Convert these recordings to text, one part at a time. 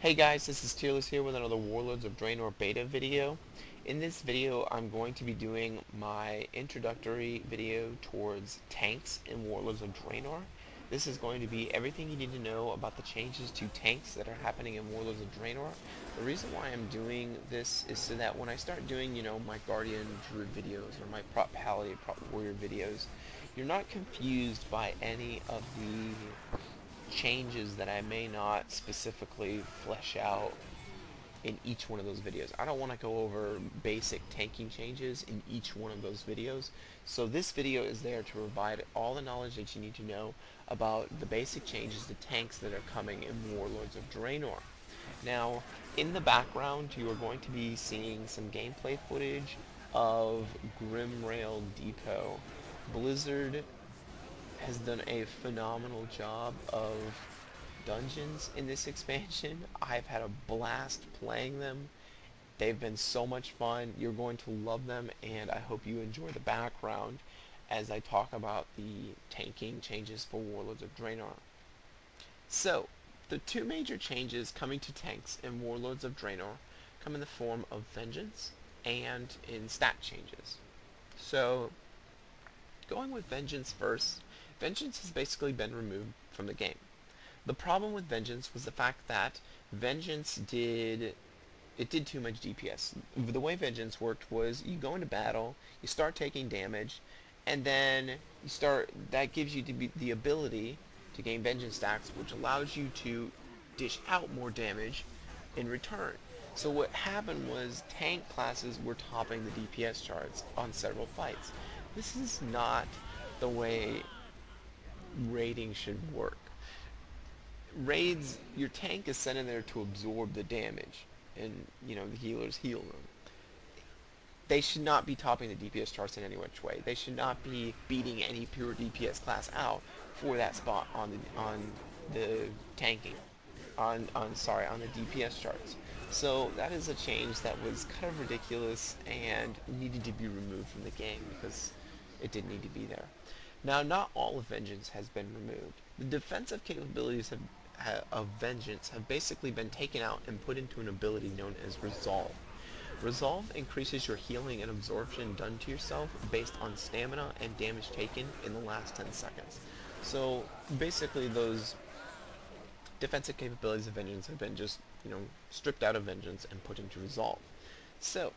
Hey guys, this is tiriles here with another Warlords of Draenor beta video. In this video, I'm going to be doing my introductory video towards tanks in Warlords of Draenor. This is going to be everything you need to know about the changes to tanks that are happening in Warlords of Draenor. The reason why I'm doing this is so that when I start doing, my Guardian Druid videos or my Prop Pally, Prop Warrior videos, you're not confused by any of the changes that I may not specifically flesh out in each one of those videos. I don't want to go over basic tanking changes in each one of those videos. So this video is there to provide all the knowledge that you need to know about the basic changes to tanks that are coming in Warlords of Draenor. Now, in the background, you are going to be seeing some gameplay footage of Grimrail Depot. Blizzard has done a phenomenal job of dungeons in this expansion. I've had a blast playing them. They've been so much fun. You're going to love them, and I hope you enjoy the background as I talk about the tanking changes for Warlords of Draenor. So, the two major changes coming to tanks in Warlords of Draenor come in the form of Vengeance and in stat changes. So, going with Vengeance first, Vengeance has basically been removed from the game. The problem with Vengeance was the fact that Vengeance did too much DPS. The way Vengeance worked was you go into battle, you start taking damage, and then that gives you the ability to gain Vengeance stacks, which allows you to dish out more damage in return. So what happened was tank classes were topping the DPS charts on several fights. This is not the way raiding should work. Raids, your tank is sent in there to absorb the damage, and the healers heal them. They should not be topping the DPS charts in any which way. They should not be beating any pure DPS class out for that spot on the tanking, on the DPS charts. So that is a change that was kind of ridiculous and needed to be removed from the game because it didn't need to be there. Now, not all of Vengeance has been removed. The defensive capabilities of Vengeance have basically been taken out and put into an ability known as Resolve. Resolve increases your healing and absorption done to yourself based on stamina and damage taken in the last 10 seconds. So, basically those defensive capabilities of Vengeance have been just, stripped out of Vengeance and put into Resolve. So,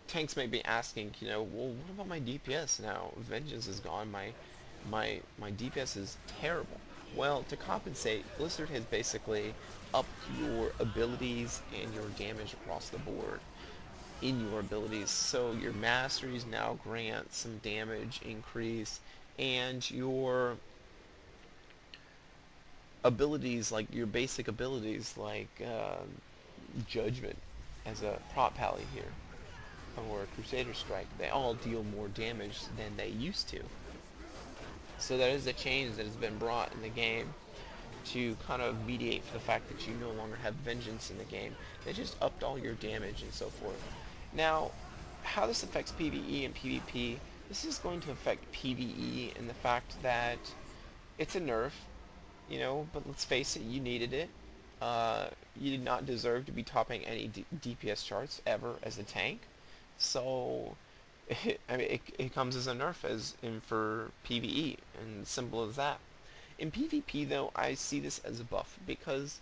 tanks may be asking, well, what about my DPS now? Vengeance is gone. My DPS is terrible. Well, to compensate, Blizzard has basically upped your abilities and your damage across the board in your abilities. So your masteries now grant some damage increase, and your abilities, like your basic abilities, like Judgment as a prop pally here, or Crusader Strike, they all deal more damage than they used to. So that is a change that has been brought in the game to kind of mediate for the fact that you no longer have Vengeance in the game. They just upped all your damage and so forth. Now, how this affects PvE and PvP, this is going to affect PvE in the fact that it's a nerf, but let's face it, you needed it. You did not deserve to be topping any DPS charts ever as a tank. So, it comes as a nerf for PvE, and simple as that. In PvP, though, I see this as a buff, because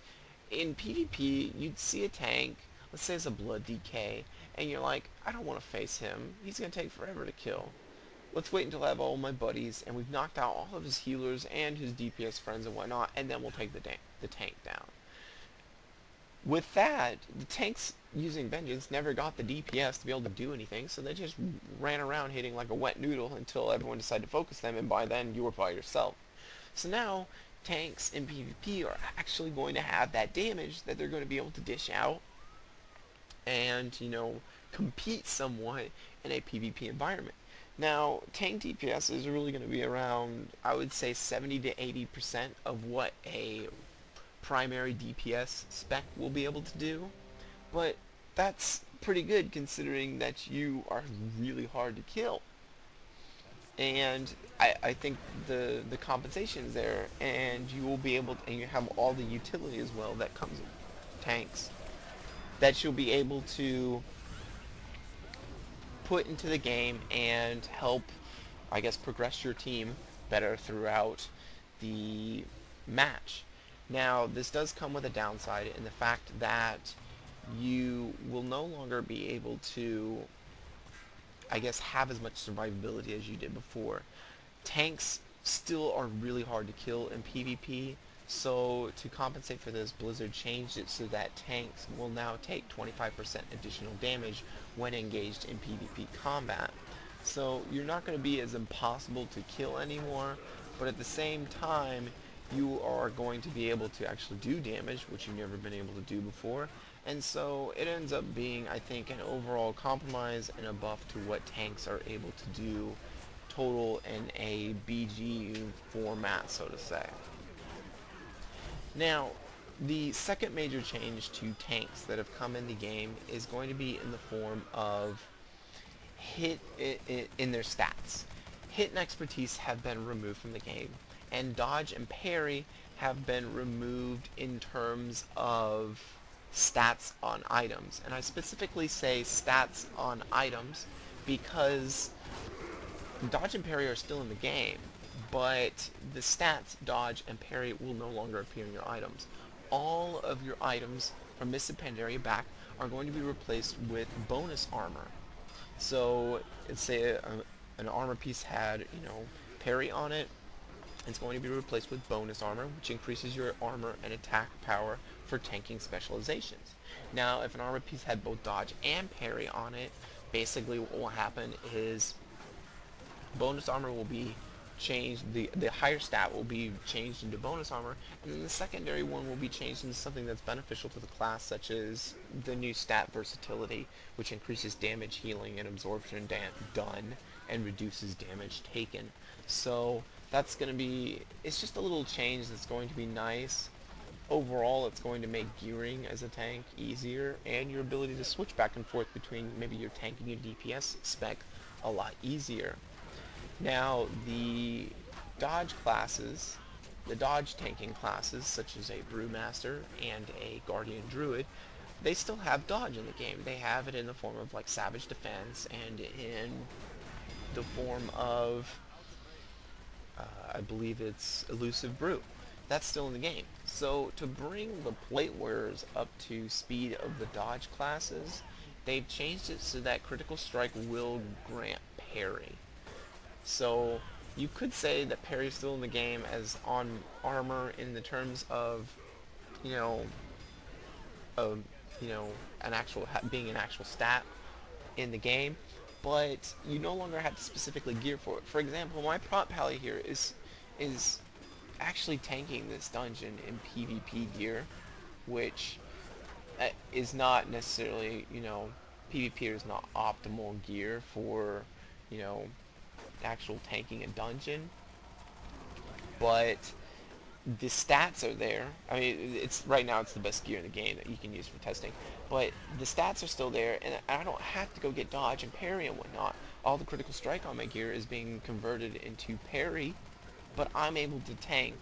in PvP, you'd see a tank, let's say it's a Blood DK, and you're like, I don't want to face him, he's going to take forever to kill. Let's wait until I have all my buddies, and we've knocked out all of his healers and his DPS friends and whatnot, and then we'll take the tank down. With that, the tanks using Vengeance never got the DPS to be able to do anything, so they just ran around hitting like a wet noodle until everyone decided to focus them, and by then you were by yourself. So now, tanks in PvP are actually going to have that damage that they're going to be able to dish out and, compete somewhat in a PvP environment. Now, tank DPS is really going to be around, I would say, 70 to 80% of what a primary DPS spec will be able to do, but that's pretty good considering that you are really hard to kill. And I think the compensation is there, and you will be able to, and you have all the utility as well that comes tanks that you'll be able to put into the game and help, I guess, progress your team better throughout the match. Now, this does come with a downside in the fact that you will no longer be able to, I guess, have as much survivability as you did before. Tanks still are really hard to kill in PvP, so to compensate for this, Blizzard changed it so that tanks will now take 25% additional damage when engaged in PvP combat. So you're not going to be as impossible to kill anymore, but at the same time, you are going to be able to actually do damage, which you've never been able to do before. And so it ends up being, I think, an overall compromise and a buff to what tanks are able to do total in a BGU format, so to say. Now, the second major change to tanks that have come in the game is going to be in the form of hit in their stats. Hit and expertise have been removed from the game, and dodge and parry have been removed in terms of stats on items. And I specifically say stats on items because dodge and parry are still in the game, but the stats dodge and parry will no longer appear in your items. All of your items from Mists of Pandaria back are going to be replaced with bonus armor. So, let's say an armor piece had, parry on it. It's going to be replaced with bonus armor, which increases your armor and attack power for tanking specializations. Now, if an armor piece had both dodge and parry on it, basically what will happen is bonus armor will be changed, the higher stat will be changed into bonus armor, and then the secondary one will be changed into something that's beneficial to the class, such as the new stat versatility, which increases damage, healing, and absorption done, and reduces damage taken. So that's going to be, it's just a little change that's going to be nice. Overall, it's going to make gearing as a tank easier, and your ability to switch back and forth between maybe your tank and your DPS spec a lot easier. Now, the dodge classes, the dodge tanking classes, such as a Brewmaster and a Guardian Druid, they still have dodge in the game. They have it in the form of, like, Savage Defense and in the form of, I believe it's Elusive Brew. That's still in the game. So, to bring the plate wearers up to speed of the dodge classes, they've changed it so that Critical Strike will grant parry. So you could say that parry is still in the game as on armor in the terms of, being an actual stat in the game, but you no longer have to specifically gear for it. For example, my prop pally here is actually tanking this dungeon in PvP gear, which is not necessarily, PvP is not optimal gear for, actual tanking a dungeon, but the stats are there. I mean, right now it's the best gear in the game that you can use for testing, but the stats are still there, and I don't have to go get dodge and parry and whatnot. All the critical strike on my gear is being converted into parry, but I'm able to tank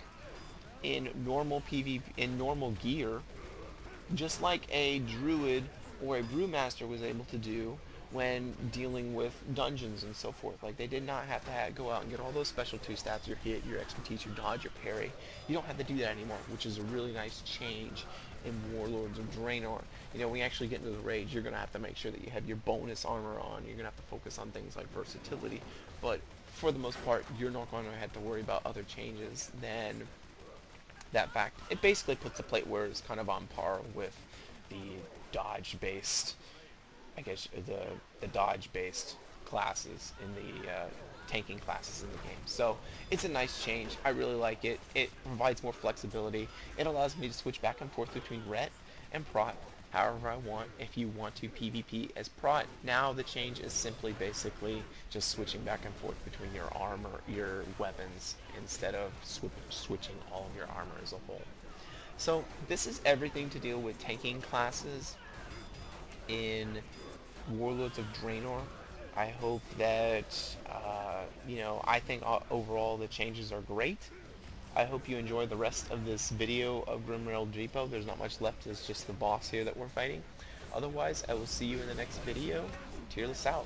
in normal PvP, in normal gear, just like a druid or a brewmaster was able to do when dealing with dungeons and so forth. Like, they did not have to go out and get all those special 2 stats, your hit, your expertise, your dodge, your parry. You don't have to do that anymore, which is a really nice change in Warlords of Draenor. When you actually get into the raids, you're going to have to make sure that you have your bonus armor on. You're going to have to focus on things like versatility, but for the most part, you're not going to have to worry about other changes than that fact. It basically puts the plate wearers kind of on par with the dodge-based, I guess, the dodge-based classes in the tanking classes in the game. So it's a nice change. I really like it. It provides more flexibility. It allows me to switch back and forth between ret and prot however I want. If you want to PvP as prot, now the change is simply basically just switching back and forth between your armor, your weapons, instead of switching all of your armor as a whole. So this is everything to deal with tanking classes in Warlords of Draenor. I hope that, I think overall the changes are great. I hope you enjoy the rest of this video of Grimrail Depot. There's not much left, it's just the boss here that we're fighting. Otherwise, I will see you in the next video. Tiriles out.